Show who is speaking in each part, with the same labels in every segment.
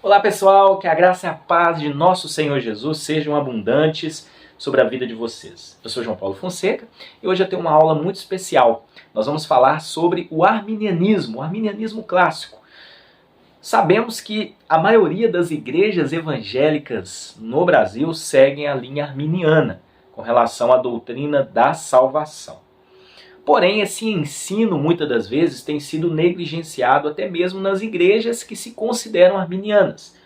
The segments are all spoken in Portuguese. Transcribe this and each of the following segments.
Speaker 1: Olá pessoal, que a graça e a paz de nosso Senhor Jesus sejam abundantes sobre a vida de vocês. Eu sou João Paulo Fonseca e hoje eu tenho uma aula muito especial. Nós vamos falar sobre o arminianismo clássico. Sabemos que a maioria das igrejas evangélicas no Brasil seguem a linha arminiana com relação à doutrina da salvação. Porém, esse ensino, muitas das vezes, tem sido negligenciado até mesmo nas igrejas que se consideram arminianas.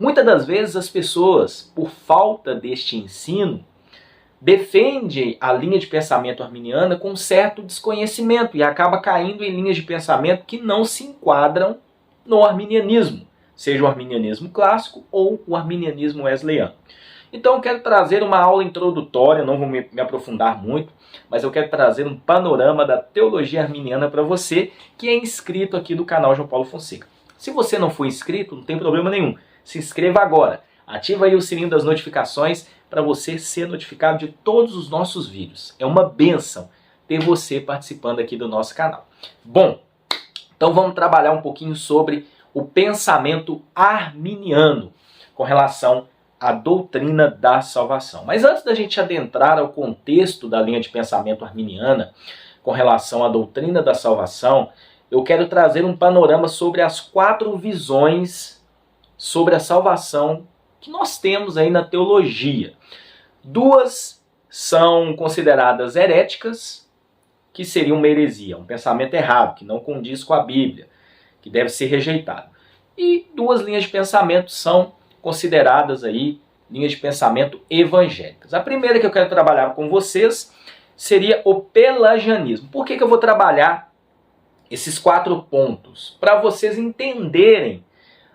Speaker 1: Muitas das vezes as pessoas, por falta deste ensino, defendem a linha de pensamento arminiana com certo desconhecimento e acaba caindo em linhas de pensamento que não se enquadram no arminianismo, seja o arminianismo clássico ou o arminianismo wesleyano. Então eu quero trazer uma aula introdutória, não vou me aprofundar muito, mas eu quero trazer um panorama da teologia arminiana para você que é inscrito aqui do canal João Paulo Fonseca. Se você não for inscrito, não tem problema nenhum. Se inscreva agora. Ativa aí o sininho das notificações para você ser notificado de todos os nossos vídeos. É uma bênção ter você participando aqui do nosso canal. Bom, então vamos trabalhar um pouquinho sobre o pensamento arminiano com relação a doutrina da salvação. Mas antes da gente adentrar ao contexto da linha de pensamento arminiana com relação à doutrina da salvação, eu quero trazer um panorama sobre as 4 visões sobre a salvação que nós temos aí na teologia. 2 são consideradas heréticas, que seria uma heresia, um pensamento errado, que não condiz com a Bíblia, que deve ser rejeitado. E 2 linhas de pensamento são consideradas aí linhas de pensamento evangélicas. A primeira que eu quero trabalhar com vocês seria o pelagianismo. Por que eu vou trabalhar esses 4 pontos? Para vocês entenderem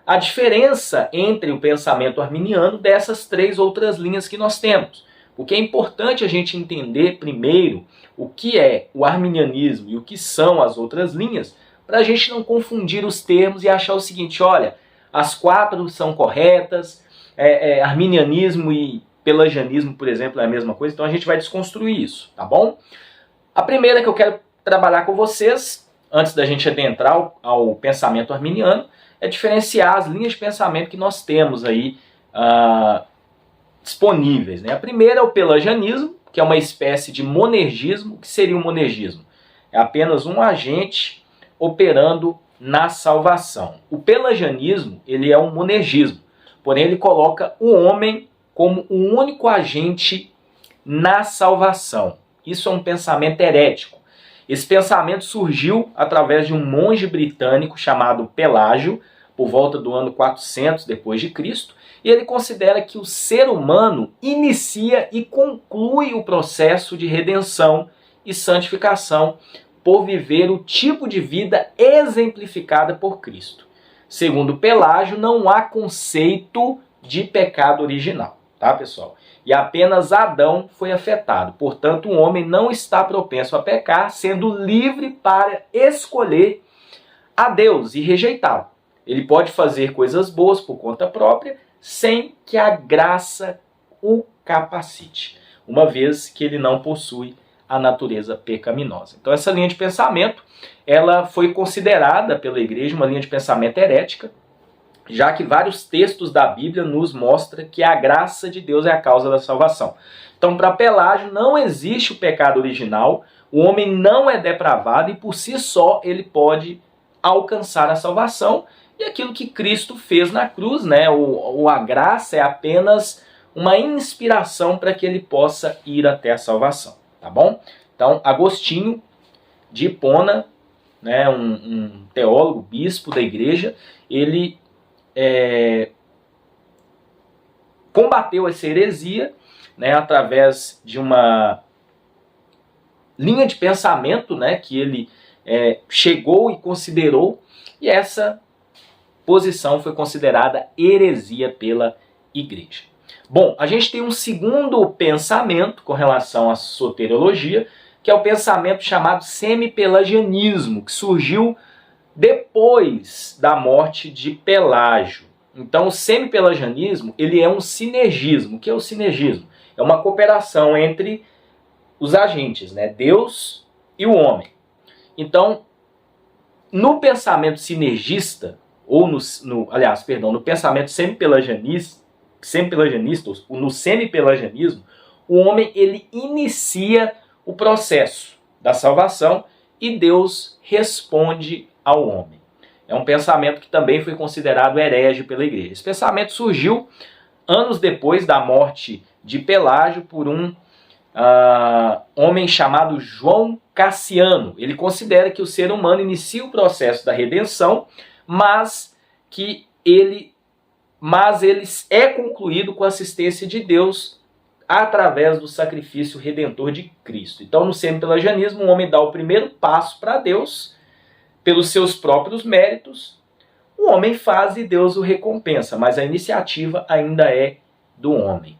Speaker 1: a diferença entre o pensamento arminiano dessas 3 outras linhas que nós temos. Porque é importante a gente entender primeiro o que é o arminianismo e o que são as outras linhas, para a gente não confundir os termos e achar o seguinte: olha, as 4 são corretas, arminianismo e pelagianismo, por exemplo, é a mesma coisa, então a gente vai desconstruir isso, tá bom? A primeira que eu quero trabalhar com vocês, antes da gente adentrar ao pensamento arminiano, é diferenciar as linhas de pensamento que nós temos aí disponíveis, né? A primeira é o pelagianismo, que é uma espécie de monergismo. O que seria o monergismo? É apenas um agente operando na salvação. O pelagianismo, ele é um monergismo, porém ele coloca o homem como o único agente na salvação. Isso é um pensamento herético. Esse pensamento surgiu através de um monge britânico chamado Pelágio, por volta do ano 400 depois de Cristo, e ele considera que o ser humano inicia e conclui o processo de redenção e santificação por viver o tipo de vida exemplificada por Cristo. Segundo Pelágio, não há conceito de pecado original, tá, pessoal? E apenas Adão foi afetado. Portanto, o homem não está propenso a pecar, sendo livre para escolher a Deus e rejeitá-lo. Ele pode fazer coisas boas por conta própria, sem que a graça o capacite, uma vez que ele não possui a natureza pecaminosa. Então essa linha de pensamento, ela foi considerada pela igreja uma linha de pensamento herética, já que vários textos da Bíblia nos mostram que a graça de Deus é a causa da salvação. Então, para Pelágio, não existe o pecado original, o homem não é depravado e por si só ele pode alcançar a salvação. E aquilo que Cristo fez na cruz, né? A graça é apenas uma inspiração para que ele possa ir até a salvação, tá bom? Então, Agostinho de Hipona, né, um teólogo, bispo da igreja, ele combateu essa heresia, né, através de uma linha de pensamento, né, que ele chegou e considerou, e essa posição foi considerada heresia pela igreja. Bom, a gente tem um segundo pensamento com relação à soteriologia, que é o pensamento chamado semi-pelagianismo, que surgiu depois da morte de Pelágio. Então o semi-pelagianismo, ele é um sinergismo. O que é o sinergismo? É uma cooperação entre os agentes, né? Deus e o homem. Então, no pensamento sinergista, ou no pensamento semi-pelagianista, no semi-pelagianismo, o homem ele inicia o processo da salvação e Deus responde ao homem. É um pensamento que também foi considerado herege pela igreja. Esse pensamento surgiu anos depois da morte de Pelágio por um homem chamado João Cassiano. Ele considera que o ser humano inicia o processo da redenção, mas ele é concluído com a assistência de Deus através do sacrifício redentor de Cristo. Então, no semi-pelagianismo, o homem dá o primeiro passo para Deus pelos seus próprios méritos. O homem faz e Deus o recompensa, mas a iniciativa ainda é do homem.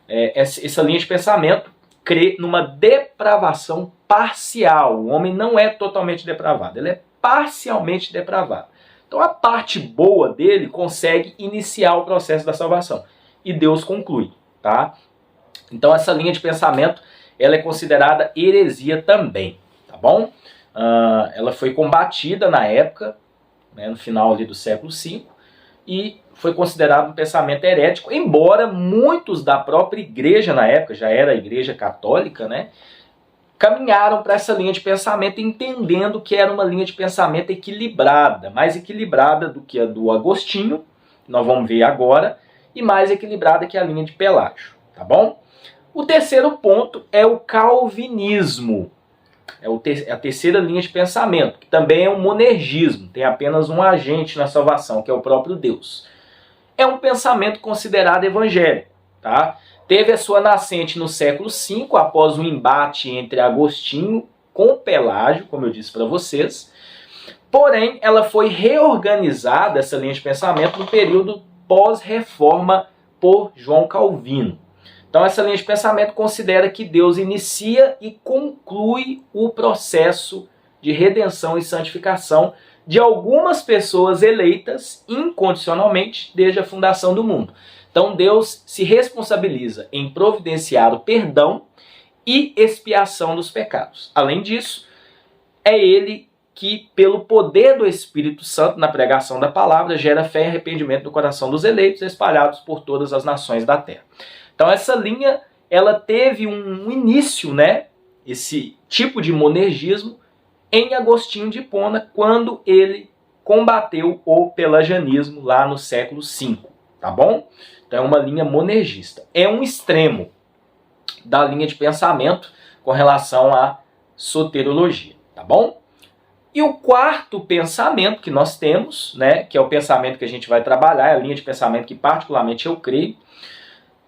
Speaker 1: Essa linha de pensamento crê numa depravação parcial. O homem não é totalmente depravado, ele é parcialmente depravado. Então a parte boa dele consegue iniciar o processo da salvação. E Deus conclui, tá? Então essa linha de pensamento ela é considerada heresia também, tá bom? Ela foi combatida na época, né, no final ali do século V, e foi considerado um pensamento herético, embora muitos da própria igreja na época, já era a igreja católica, né, caminharam para essa linha de pensamento entendendo que era uma linha de pensamento equilibrada, mais equilibrada do que a do Agostinho, que nós vamos ver agora, e mais equilibrada que a linha de Pelágio, tá bom? O terceiro ponto é o calvinismo. É a terceira linha de pensamento, que também é um monergismo, tem apenas um agente na salvação, que é o próprio Deus. É um pensamento considerado evangélico, tá? Teve a sua nascente no século V, após um embate entre Agostinho com Pelágio, como eu disse para vocês. Porém, ela foi reorganizada, essa linha de pensamento, no período pós-reforma por João Calvino. Então essa linha de pensamento considera que Deus inicia e conclui o processo de redenção e santificação de algumas pessoas eleitas incondicionalmente desde a fundação do mundo. Então Deus se responsabiliza em providenciar o perdão e expiação dos pecados. Além disso, é Ele que, pelo poder do Espírito Santo na pregação da palavra, gera fé e arrependimento no coração dos eleitos espalhados por todas as nações da terra. Então essa linha, ela teve um início, né, esse tipo de monergismo, em Agostinho de Hipona, quando ele combateu o pelagianismo lá no século V, tá bom? Então é uma linha monergista. É um extremo da linha de pensamento com relação à soteriologia, tá bom? E o quarto pensamento que nós temos, né, que é o pensamento que a gente vai trabalhar, é a linha de pensamento que particularmente eu creio,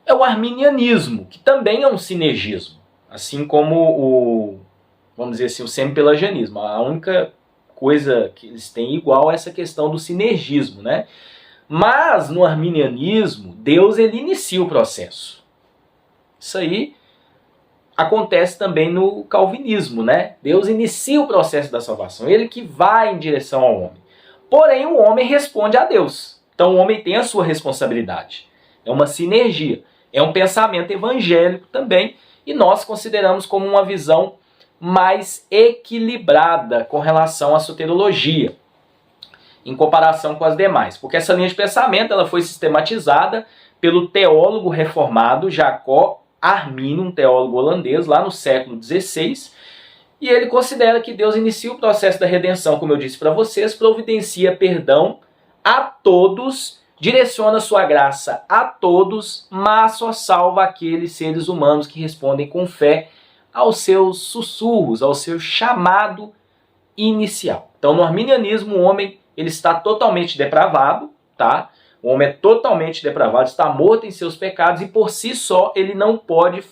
Speaker 1: é o arminianismo, que também é um sinergismo, assim como vamos dizer assim, o semi-pelagianismo. A única coisa que eles têm igual é essa questão do sinergismo, né? Mas no arminianismo, Deus ele inicia o processo. Isso aí acontece também no calvinismo, né? Deus inicia o processo da salvação, ele que vai em direção ao homem. Porém, o homem responde a Deus. Então o homem tem a sua responsabilidade. É uma sinergia. É um pensamento evangélico também, e nós consideramos como uma visão mais equilibrada com relação à soteriologia, em comparação com as demais. Porque essa linha de pensamento ela foi sistematizada pelo teólogo reformado Jacob Arminio, um teólogo holandês, lá no século XVI, e ele considera que Deus inicia o processo da redenção, como eu disse para vocês, providencia perdão a todos, direciona sua graça a todos, mas só salva aqueles seres humanos que respondem com fé aos seus sussurros, ao seu chamado inicial. Então, no arminianismo, o homem ele está totalmente depravado, tá? O homem é totalmente depravado, está morto em seus pecados e por si só ele não pode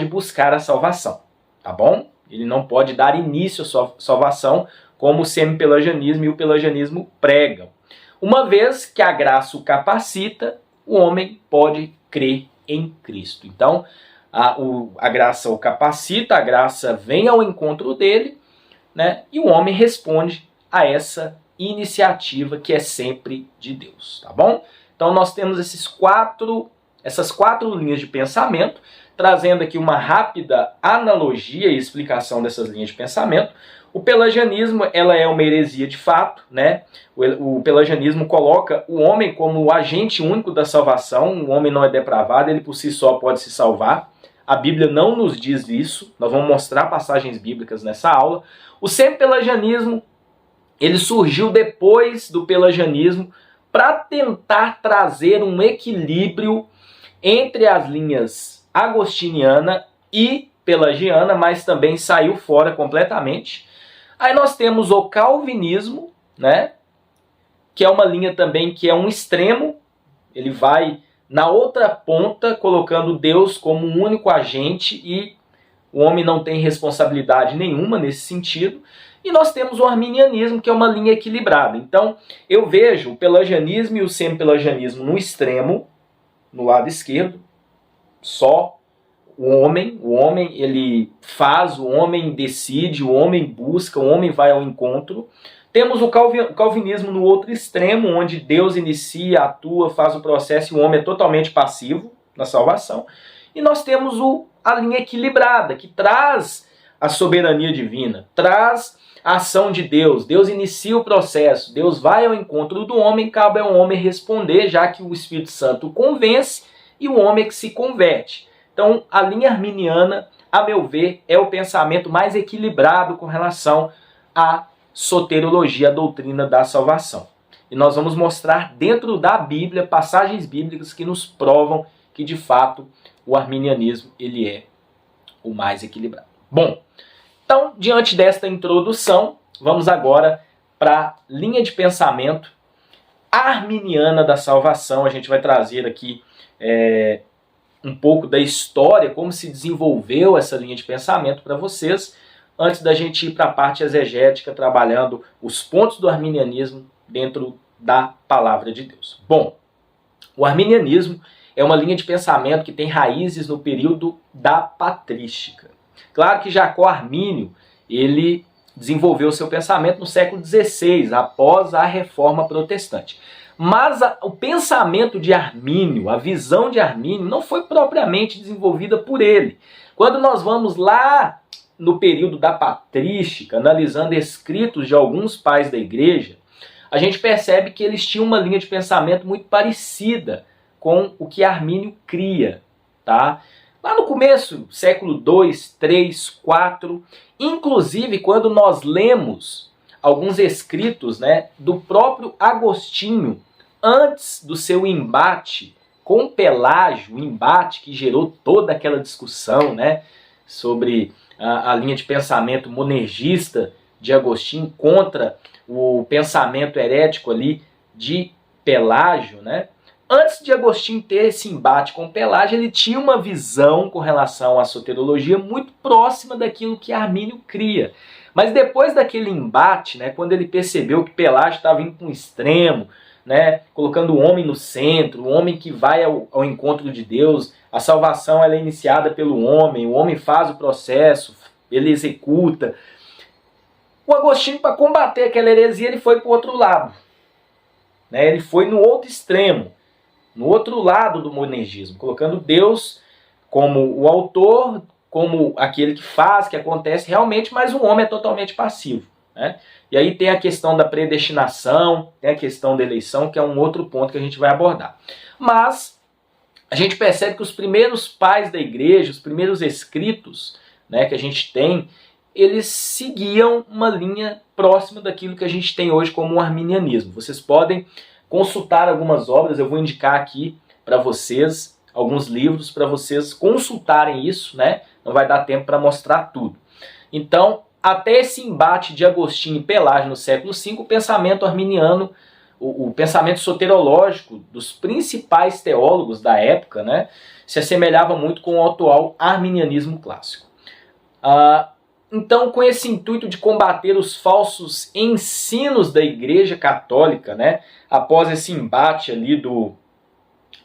Speaker 1: buscar a salvação, tá bom? Ele não pode dar início à sua salvação como o semi-pelagianismo e o pelagianismo pregam. Uma vez que a graça o capacita, o homem pode crer em Cristo. Então, a graça o capacita, a graça vem ao encontro dele, né? E o homem responde a essa iniciativa que é sempre de Deus, tá bom? Então nós temos essas quatro linhas de pensamento. trazendo aqui uma rápida analogia e explicação dessas linhas de pensamento. O pelagianismo, ela é uma heresia de fato, né? O pelagianismo coloca o homem como o agente único da salvação. O homem não é depravado, ele por si só pode se salvar. A Bíblia não nos diz isso. Nós vamos mostrar passagens bíblicas nessa aula. O semi-pelagianismo, ele surgiu depois do pelagianismo para tentar trazer um equilíbrio entre as linhas agostiniana e pelagiana, mas também saiu fora completamente. Aí nós temos o calvinismo, né, que é uma linha também que é um extremo, ele vai na outra ponta, colocando Deus como um único agente e o homem não tem responsabilidade nenhuma nesse sentido. E nós temos o arminianismo, que é uma linha equilibrada. Então, eu vejo o pelagianismo e o semi-pelagianismo no extremo, no lado esquerdo, só o homem ele faz, o homem decide, o homem busca, o homem vai ao encontro. Temos o calvinismo no outro extremo, onde Deus inicia, atua, faz o processo e o homem é totalmente passivo na salvação. E nós temos a linha equilibrada, que traz a soberania divina, traz a ação de Deus. Deus inicia o processo, Deus vai ao encontro do homem, cabe ao homem responder, já que o Espírito Santo o convence e o homem é que se converte. Então, a linha arminiana, a meu ver, é o pensamento mais equilibrado com relação à soteriologia, a doutrina da salvação. E nós vamos mostrar dentro da Bíblia passagens bíblicas que nos provam que, de fato, o arminianismo ele é o mais equilibrado. Bom, então, diante desta introdução, vamos agora para a linha de pensamento arminiana da salvação. A gente vai trazer aqui um pouco da história, como se desenvolveu essa linha de pensamento para vocês, antes da gente ir para a parte exegética, trabalhando os pontos do arminianismo dentro da palavra de Deus. Bom, o arminianismo é uma linha de pensamento que tem raízes no período da patrística. Claro que Jacó Armínio, ele desenvolveu seu pensamento no século XVI, após a Reforma Protestante. Mas o pensamento de Armínio, a visão de Armínio, não foi propriamente desenvolvida por ele. Quando nós vamos lá no período da patrística, analisando escritos de alguns pais da igreja, a gente percebe que eles tinham uma linha de pensamento muito parecida com o que Armínio cria, tá? Lá no começo, século II, III, IV, inclusive quando nós lemos alguns escritos, né, do próprio Agostinho, antes do seu embate com Pelágio, o embate que gerou toda aquela discussão, né, sobre a linha de pensamento monergista de Agostinho contra o pensamento herético ali de Pelágio, né? Antes de Agostinho ter esse embate com Pelágio, ele tinha uma visão com relação à soteriologia muito próxima daquilo que Armínio cria. Mas depois daquele embate, né, quando ele percebeu que Pelágio estava indo para um extremo, né, colocando o homem no centro, o homem que vai ao encontro de Deus, a salvação ela é iniciada pelo homem, o homem faz o processo, ele executa. O Agostinho, para combater aquela heresia, ele foi para o outro lado. Né, ele foi no outro extremo, no outro lado do monergismo, colocando Deus como o autor, como aquele que faz, que acontece realmente, mas o homem é totalmente passivo. Né? E aí tem a questão da predestinação, tem a questão da eleição, que é um outro ponto que a gente vai abordar. Mas a gente percebe que os primeiros pais da igreja, os primeiros escritos, né, que a gente tem, eles seguiam uma linha próxima daquilo que a gente tem hoje como o arminianismo. Vocês podem consultar algumas obras, eu vou indicar aqui para vocês alguns livros para vocês consultarem isso, né? Não vai dar tempo para mostrar tudo. Então, até esse embate de Agostinho e Pelágio no século V, o pensamento arminiano, o pensamento soterológico dos principais teólogos da época, né, se assemelhava muito com o atual arminianismo clássico. Então, com esse intuito de combater os falsos ensinos da Igreja Católica, né, após esse embate ali do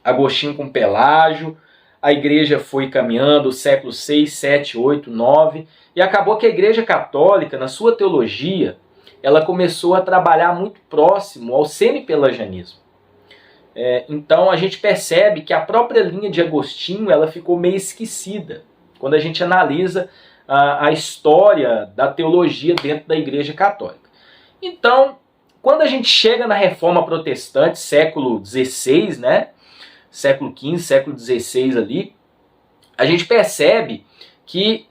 Speaker 1: Agostinho com Pelágio, a Igreja foi caminhando, século VI, VII, VIII, IX, e acabou que a Igreja Católica, na sua teologia, ela começou a trabalhar muito próximo ao semi-pelagianismo. Então a gente percebe que a própria linha de Agostinho ela ficou meio esquecida quando a gente analisa a história da teologia dentro da Igreja Católica. Então, quando a gente chega na Reforma Protestante, século XVI, né? Século XV, século XVI ali, a gente percebe que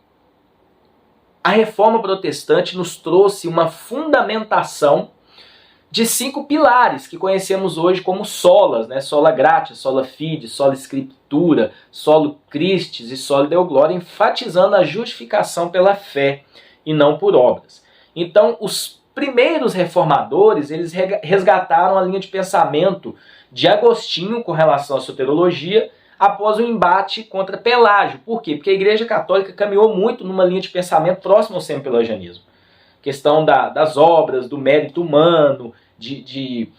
Speaker 1: a Reforma Protestante nos trouxe uma fundamentação de 5 pilares que conhecemos hoje como solas, né? Sola gratia, sola fide, sola scriptura, solo Christis e soli Deo gloria, enfatizando a justificação pela fé e não por obras. Então, os primeiros reformadores, eles resgataram a linha de pensamento de Agostinho com relação à soterologia após o embate contra Pelágio. Por quê? Porque a Igreja Católica caminhou muito numa linha de pensamento próxima ao semi-pelagianismo. Questão das obras, do mérito humano, de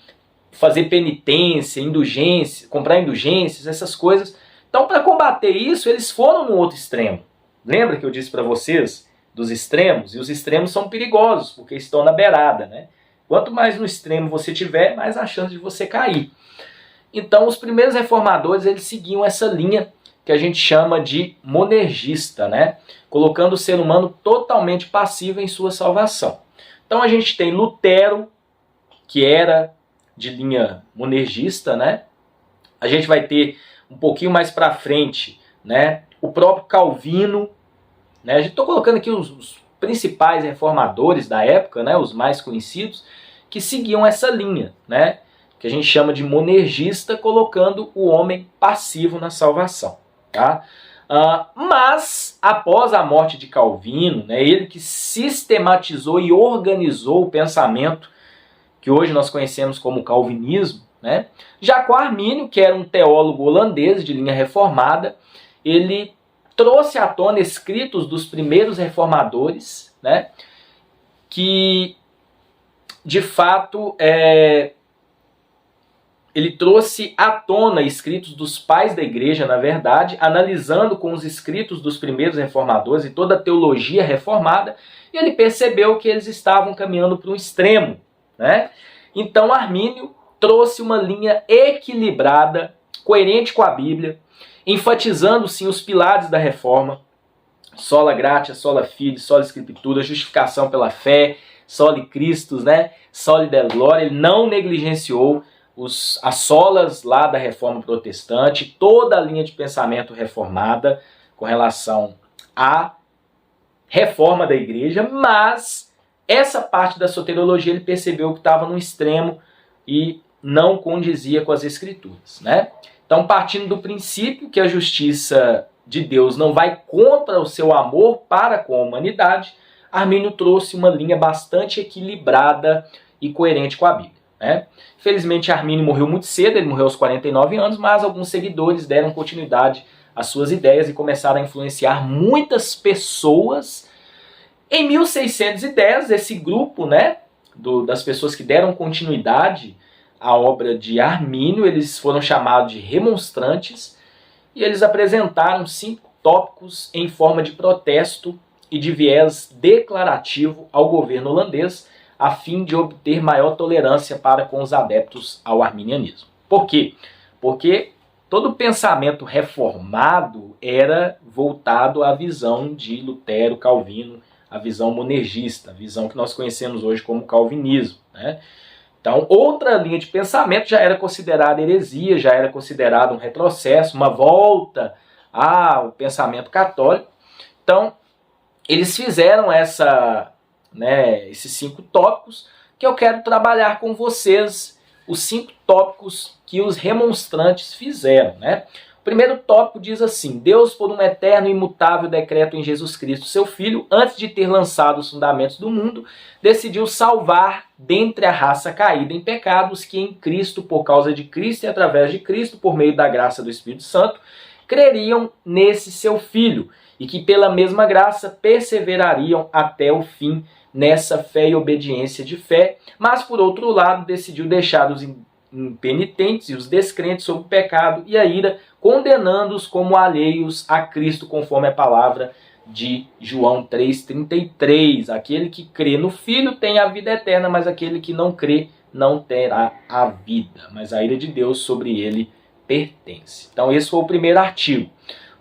Speaker 1: fazer penitência, indulgência, comprar indulgências, essas coisas. Então, para combater isso, eles foram no outro extremo. Lembra que eu disse para vocês dos extremos? E os extremos são perigosos, porque estão na beirada, né? Quanto mais no extremo você tiver, mais a chance de você cair. Então, os primeiros reformadores, eles seguiam essa linha que a gente chama de monergista, né? Colocando o ser humano totalmente passivo em sua salvação. Então, a gente tem Lutero, que era de linha monergista, né? A gente vai ter um pouquinho mais para frente, né? O próprio Calvino, né? A gente está colocando aqui os principais reformadores da época, né? Os mais conhecidos, que seguiam essa linha, né? Que a gente chama de monergista, colocando o homem passivo na salvação. Tá? Mas, após a morte de Calvino, né, ele que sistematizou e organizou o pensamento que hoje nós conhecemos como calvinismo, né, Jacó Armínio, que era um teólogo holandês de linha reformada, ele trouxe à tona escritos dos primeiros reformadores, né, que, de fato, ele trouxe à tona escritos dos pais da igreja, na verdade, analisando com os escritos dos primeiros reformadores e toda a teologia reformada, e ele percebeu que eles estavam caminhando para um extremo, né? Então Armínio trouxe uma linha equilibrada, coerente com a Bíblia, enfatizando sim os pilares da reforma: sola gratia, sola fide, sola scriptura, justificação pela fé, soli Christus, né? Soli Deo gloria. Ele não negligenciou as solas lá da Reforma Protestante, toda a linha de pensamento reformada com relação à reforma da igreja, mas essa parte da soteriologia ele percebeu que estava no extremo e não condizia com as escrituras, né? Então, partindo do princípio que a justiça de Deus não vai contra o seu amor para com a humanidade, Armínio trouxe uma linha bastante equilibrada e coerente com a Bíblia, né? Infelizmente, Armínio morreu muito cedo, ele morreu aos 49 anos, mas alguns seguidores deram continuidade às suas ideias e começaram a influenciar muitas pessoas. Em 1610, esse grupo, né, das pessoas que deram continuidade à obra de Armínio, eles foram chamados de remonstrantes, e eles apresentaram 5 tópicos em forma de protesto e de viés declarativo ao governo holandês, a fim de obter maior tolerância para com os adeptos ao arminianismo. Por quê? Porque todo o pensamento reformado era voltado à visão de Lutero, Calvino, a visão monergista, a visão que nós conhecemos hoje como calvinismo, né? Então, outra linha de pensamento já era considerada heresia, já era considerado um retrocesso, uma volta ao pensamento católico. Então, eles fizeram esses 5 tópicos que eu quero trabalhar com vocês, os 5 tópicos que os remonstrantes fizeram, né? O primeiro tópico diz assim: Deus, por um eterno e imutável decreto em Jesus Cristo, seu Filho, antes de ter lançado os fundamentos do mundo, decidiu salvar dentre a raça caída em pecados que em Cristo, por causa de Cristo e através de Cristo, por meio da graça do Espírito Santo, creriam nesse seu Filho, e que pela mesma graça perseverariam até o fim nessa fé e obediência de fé, mas por outro lado decidiu deixar os impenitentes e os descrentes sob o pecado e a ira, condenando-os como alheios a Cristo, conforme a palavra de João 3,33. Aquele que crê no Filho tem a vida eterna, mas aquele que não crê não terá a vida, mas a ira de Deus sobre ele pertence. Então esse foi o primeiro artigo.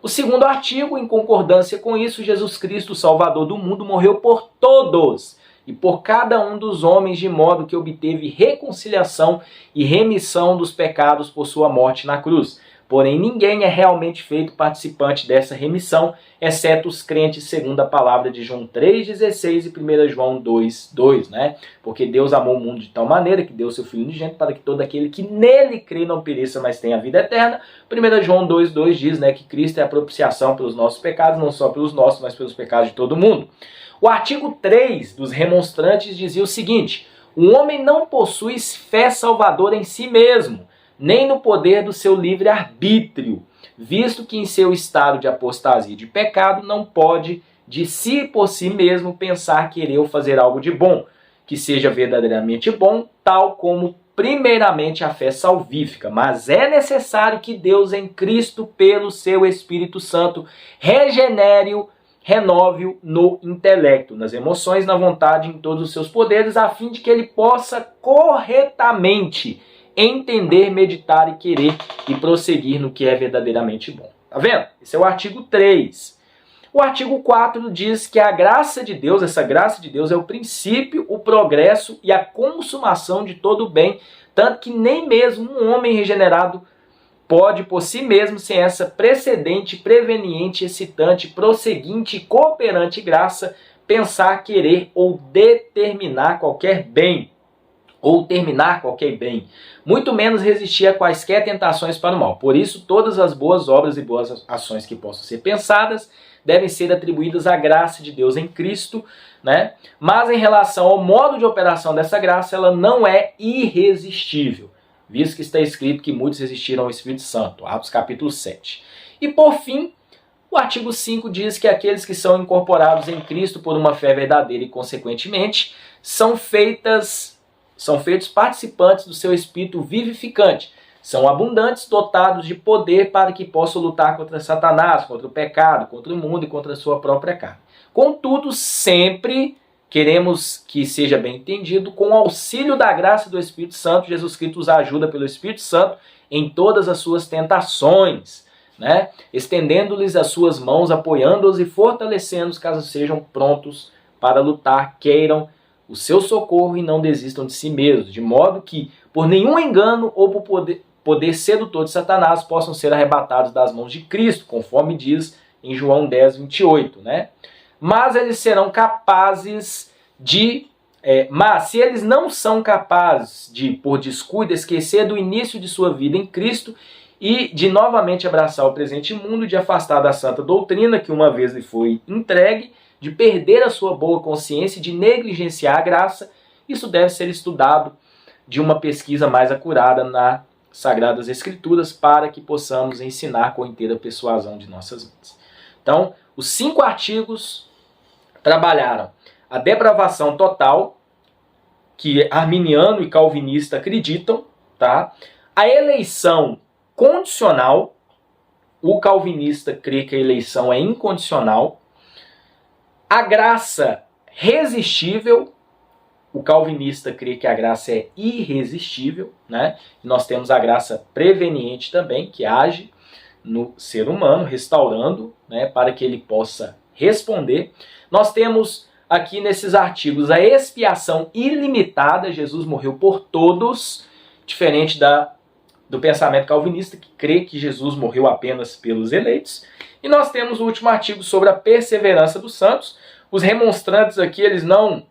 Speaker 1: O segundo artigo, em concordância com isso, Jesus Cristo, o Salvador do mundo, morreu por todos e por cada um dos homens, de modo que obteve reconciliação e remissão dos pecados por sua morte na cruz. Porém, ninguém é realmente feito participante dessa remissão, exceto os crentes segundo a palavra de João 3,16 e 1 João 2,2, né? Porque Deus amou o mundo de tal maneira que deu seu Filho unigênito para que todo aquele que nele crê não pereça, mas tenha a vida eterna. 1 João 2,2 diz, né, que Cristo é a propiciação pelos nossos pecados, não só pelos nossos, mas pelos pecados de todo mundo. O artigo 3 dos remonstrantes dizia o seguinte: o homem não possui fé salvadora em si mesmo, nem no poder do seu livre-arbítrio, visto que em seu estado de apostasia e de pecado não pode, de si por si mesmo, pensar, querer ou fazer algo de bom, que seja verdadeiramente bom, tal como primeiramente a fé salvífica. Mas é necessário que Deus em Cristo, pelo seu Espírito Santo, regenere-o, renove-o no intelecto, nas emoções, na vontade, em todos os seus poderes, a fim de que ele possa corretamente entender, meditar e querer e prosseguir no que é verdadeiramente bom. Tá vendo? Esse é o artigo 3. O artigo 4 diz que a graça de Deus, essa graça de Deus é o princípio, o progresso e a consumação de todo o bem, tanto que nem mesmo um homem regenerado pode por si mesmo, sem essa precedente, preveniente, excitante, prosseguinte e cooperante graça, pensar, querer ou determinar qualquer bem, ou terminar qualquer bem, muito menos resistir a quaisquer tentações para o mal. Por isso, todas as boas obras e boas ações que possam ser pensadas devem ser atribuídas à graça de Deus em Cristo, né? Mas em relação ao modo de operação dessa graça, ela não é irresistível, visto que está escrito que muitos resistiram ao Espírito Santo, Atos capítulo 7. E por fim, o artigo 5 diz que aqueles que são incorporados em Cristo por uma fé verdadeira e consequentemente são feitos participantes do seu Espírito vivificante. São abundantes, dotados de poder para que possam lutar contra Satanás, contra o pecado, contra o mundo e contra a sua própria carne. Contudo, sempre queremos que seja bem entendido, com o auxílio da graça do Espírito Santo, Jesus Cristo os ajuda pelo Espírito Santo em todas as suas tentações, né? Estendendo-lhes as suas mãos, apoiando-os e fortalecendo-os caso sejam prontos para lutar, queiram o seu socorro e não desistam de si mesmos, de modo que, por nenhum engano ou por poder sedutor de Satanás, possam ser arrebatados das mãos de Cristo, conforme diz em João 10, 28, né? Mas eles serão capazes de... mas se eles não são capazes de, por descuido, esquecer do início de sua vida em Cristo e de novamente abraçar o presente mundo, de afastar da santa doutrina que uma vez lhe foi entregue, de perder a sua boa consciência e de negligenciar a graça, isso deve ser estudado de uma pesquisa mais acurada nas Sagradas Escrituras para que possamos ensinar com inteira persuasão de nossas mentes. Então, os 5 artigos trabalharam a depravação total, que arminiano e calvinista acreditam, tá? A eleição condicional, o calvinista crê que a eleição é incondicional. A graça resistível, o calvinista crê que a graça é irresistível, né? Nós temos a graça preveniente também, que age no ser humano, restaurando, né, para que ele possa responder. Nós temos aqui nesses artigos a expiação ilimitada, Jesus morreu por todos, diferente do pensamento calvinista, que crê que Jesus morreu apenas pelos eleitos. E nós temos o último artigo sobre a perseverança dos santos. Os remonstrantes aqui, eles não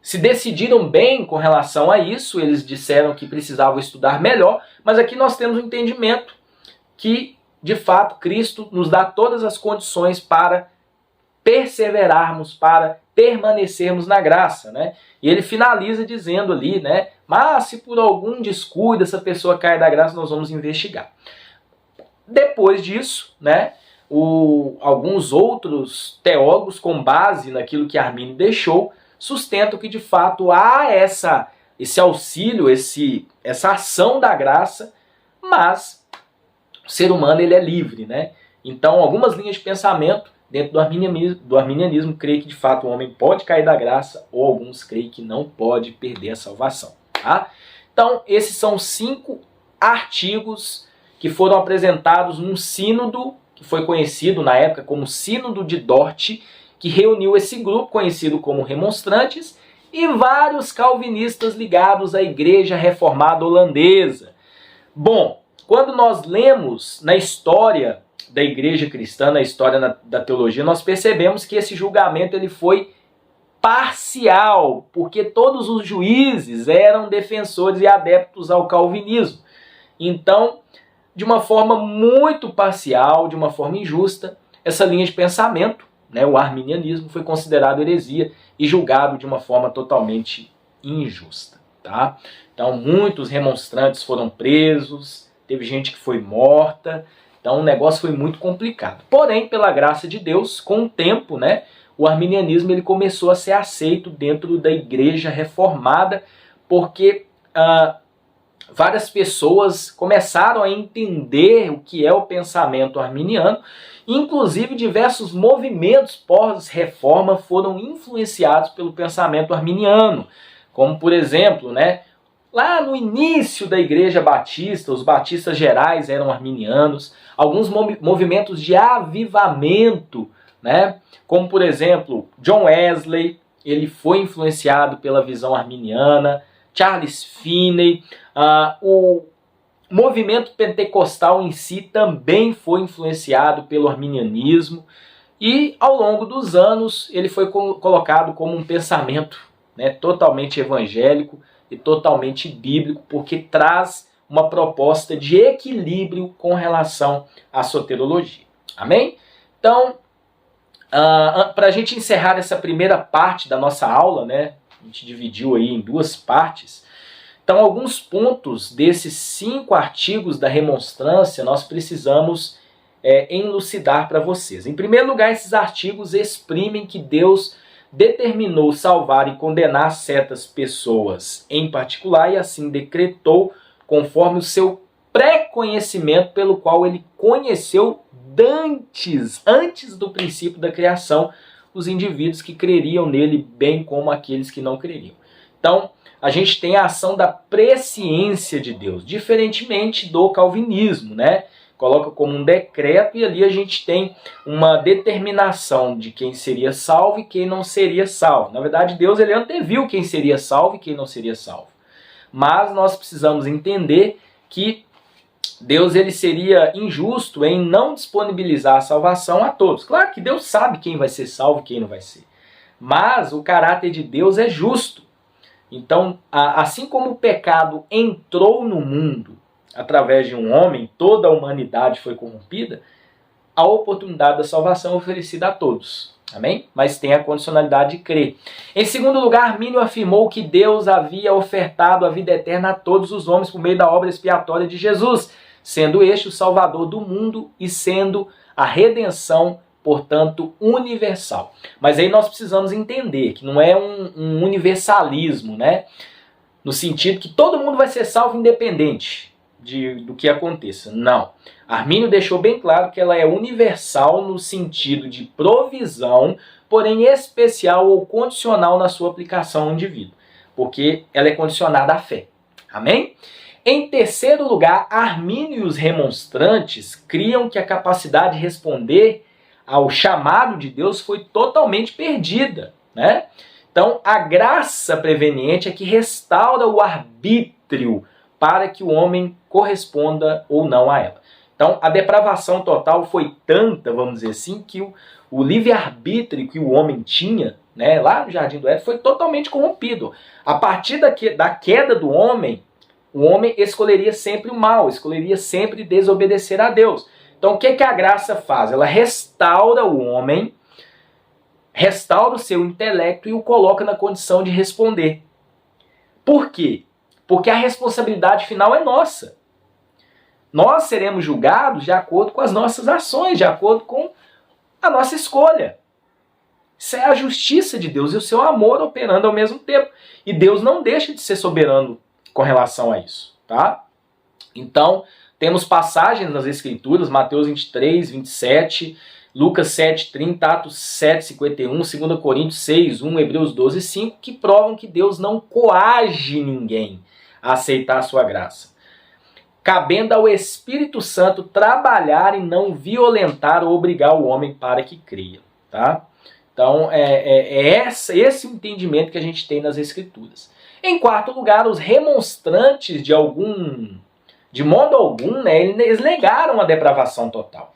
Speaker 1: se decidiram bem com relação a isso, eles disseram que precisavam estudar melhor, mas aqui nós temos um entendimento que, de fato, Cristo nos dá todas as condições para perseverarmos, para permanecermos na graça, né? E ele finaliza dizendo ali, né? Mas se por algum descuido essa pessoa cair da graça, nós vamos investigar. Depois disso, né? Alguns outros teólogos, com base naquilo que Arminio deixou, sustentam que de fato há esse auxílio, essa ação da graça, mas o ser humano ele é livre, né? Então algumas linhas de pensamento dentro do arminianismo, creem que de fato o homem pode cair da graça, ou alguns creem que não pode perder a salvação. Tá? Então, esses são 5 artigos que foram apresentados num sínodo, que foi conhecido na época como Sínodo de Dort, que reuniu esse grupo conhecido como remonstrantes e vários calvinistas ligados à Igreja Reformada Holandesa. Bom, quando nós lemos na história da Igreja Cristã, na história da teologia, nós percebemos que esse julgamento ele foi parcial, porque todos os juízes eram defensores e adeptos ao calvinismo. Então, de uma forma muito parcial, de uma forma injusta, essa linha de pensamento, né, o arminianismo, foi considerado heresia e julgado de uma forma totalmente injusta. Tá? Então, muitos remonstrantes foram presos, teve gente que foi morta, então o negócio foi muito complicado. Porém, pela graça de Deus, com o tempo, né, o arminianismo ele começou a ser aceito dentro da Igreja Reformada, porque várias pessoas começaram a entender o que é o pensamento arminiano, inclusive diversos movimentos pós-reforma foram influenciados pelo pensamento arminiano, como por exemplo, né, lá no início da Igreja Batista, os batistas gerais eram arminianos, alguns movimentos de avivamento, né, como por exemplo, John Wesley, ele foi influenciado pela visão arminiana, Charles Finney, o movimento pentecostal em si também foi influenciado pelo arminianismo e ao longo dos anos ele foi colocado como um pensamento, né, totalmente evangélico e totalmente bíblico, porque traz uma proposta de equilíbrio com relação à soterologia. Amém? Então, para a gente encerrar essa primeira parte da nossa aula, né, a gente dividiu aí em 2 partes. Então, alguns pontos desses 5 artigos da remonstrância nós precisamos elucidar para vocês. Em primeiro lugar, esses artigos exprimem que Deus determinou salvar e condenar certas pessoas em particular e assim decretou conforme o seu pré-conhecimento pelo qual ele conheceu antes do princípio da criação os indivíduos que creriam nele, bem como aqueles que não creriam. Então, a gente tem a ação da presciência de Deus, diferentemente do calvinismo, né? Coloca como um decreto e ali a gente tem uma determinação de quem seria salvo e quem não seria salvo. Na verdade, Deus ele anteviu quem seria salvo e quem não seria salvo. Mas nós precisamos entender que Deus ele seria injusto em não disponibilizar a salvação a todos. Claro que Deus sabe quem vai ser salvo e quem não vai ser. Mas o caráter de Deus é justo. Então, assim como o pecado entrou no mundo através de um homem, toda a humanidade foi corrompida, a oportunidade da salvação é oferecida a todos. Amém? Mas tem a condicionalidade de crer. Em segundo lugar, Armínio afirmou que Deus havia ofertado a vida eterna a todos os homens por meio da obra expiatória de Jesus, sendo este o Salvador do mundo e sendo a redenção, portanto, universal. Mas aí nós precisamos entender que não é um universalismo, né? No sentido que todo mundo vai ser salvo independente do que aconteça. Não. Armínio deixou bem claro que ela é universal no sentido de provisão, porém especial ou condicional na sua aplicação ao indivíduo, porque ela é condicionada à fé. Amém? Em terceiro lugar, Armínio e os remonstrantes criam que a capacidade de responder ao chamado de Deus foi totalmente perdida, né? Então, a graça preveniente é que restaura o arbítrio para que o homem corresponda ou não a ela. Então, a depravação total foi tanta, vamos dizer assim, que o livre-arbítrio que o homem tinha, né, lá no Jardim do Éden, foi totalmente corrompido. A partir da queda do homem, o homem escolheria sempre o mal, escolheria sempre desobedecer a Deus. Então, o que a graça faz? Ela restaura o homem, restaura o seu intelecto e o coloca na condição de responder. Por quê? Porque a responsabilidade final é nossa. Nós seremos julgados de acordo com as nossas ações, de acordo com a nossa escolha. Isso é a justiça de Deus e o seu amor operando ao mesmo tempo. E Deus não deixa de ser soberano com relação a isso, tá? Então, temos passagens nas Escrituras, Mateus 23, 27, Lucas 7:30, Atos 7:51, 2 Coríntios 6:1, Hebreus 12:5, que provam que Deus não coage ninguém a aceitar a sua graça. Cabendo ao Espírito Santo trabalhar e não violentar ou obrigar o homem para que creia. Tá? Então, esse entendimento que a gente tem nas Escrituras. Em quarto lugar, os remonstrantes de modo algum, né, eles negaram a depravação total.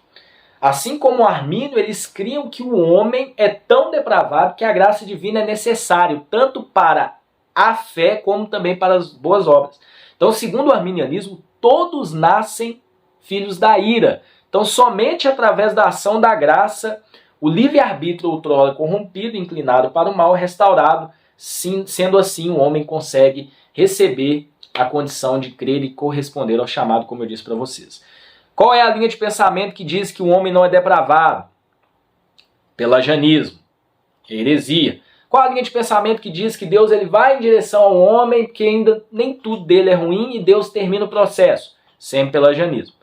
Speaker 1: Assim como o Armínio, eles criam que o homem é tão depravado que a graça divina é necessária, tanto para a fé como também para as boas obras. Então, segundo o arminianismo, todos nascem filhos da ira. Então, somente através da ação da graça, o livre-arbítrio outrora corrompido, inclinado para o mal, é restaurado. Sendo assim, o homem consegue receber a condição de crer e corresponder ao chamado, como eu disse para vocês. Qual é a linha de pensamento que diz que o homem não é depravado? Pelagianismo, heresia. Qual a linha de pensamento que diz que Deus ele vai em direção ao homem, porque ainda nem tudo dele é ruim e Deus termina o processo? Semi-pelagianismo.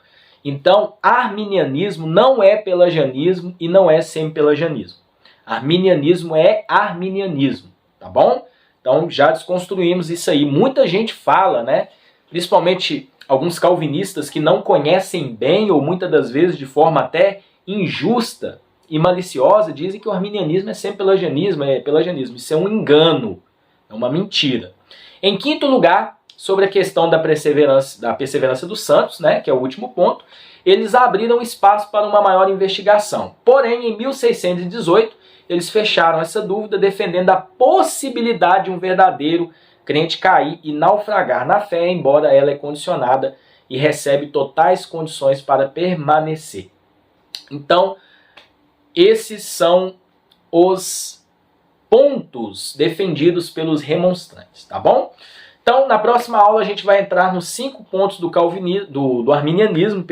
Speaker 1: Então, arminianismo não é pelagianismo e não é semi-pelagianismo. Arminianismo é arminianismo, tá bom? Então, já desconstruímos isso aí. Muita gente fala, né? Principalmente alguns calvinistas que não conhecem bem ou muitas das vezes de forma até injusta e maliciosa, dizem que o arminianismo é sempre pelagianismo. Isso é um engano, é uma mentira. Em quinto lugar, sobre a questão da perseverança dos santos, né, que é o último ponto, eles abriram espaço para uma maior investigação. Porém, em 1618, eles fecharam essa dúvida, defendendo a possibilidade de um verdadeiro crente cair e naufragar na fé, embora ela é condicionada e recebe totais condições para permanecer. Então, esses são os pontos defendidos pelos remonstrantes, tá bom? Então, na próxima aula a gente vai entrar nos 5 pontos do arminianismo,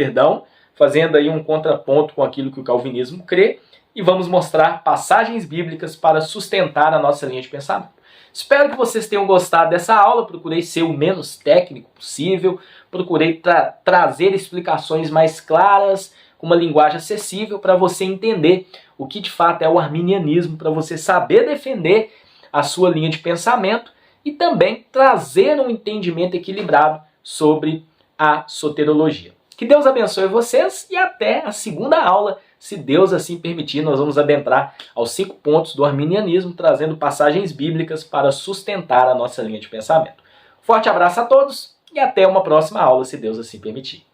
Speaker 1: fazendo aí um contraponto com aquilo que o calvinismo crê, e vamos mostrar passagens bíblicas para sustentar a nossa linha de pensamento. Espero que vocês tenham gostado dessa aula. Procurei ser o menos técnico possível, procurei trazer explicações mais claras, com uma linguagem acessível, para você entender o que de fato é o arminianismo, para você saber defender a sua linha de pensamento e também trazer um entendimento equilibrado sobre a soterologia. Que Deus abençoe vocês e até a segunda aula. Se Deus assim permitir, nós vamos adentrar aos 5 pontos do arminianismo, trazendo passagens bíblicas para sustentar a nossa linha de pensamento. Forte abraço a todos e até uma próxima aula, se Deus assim permitir.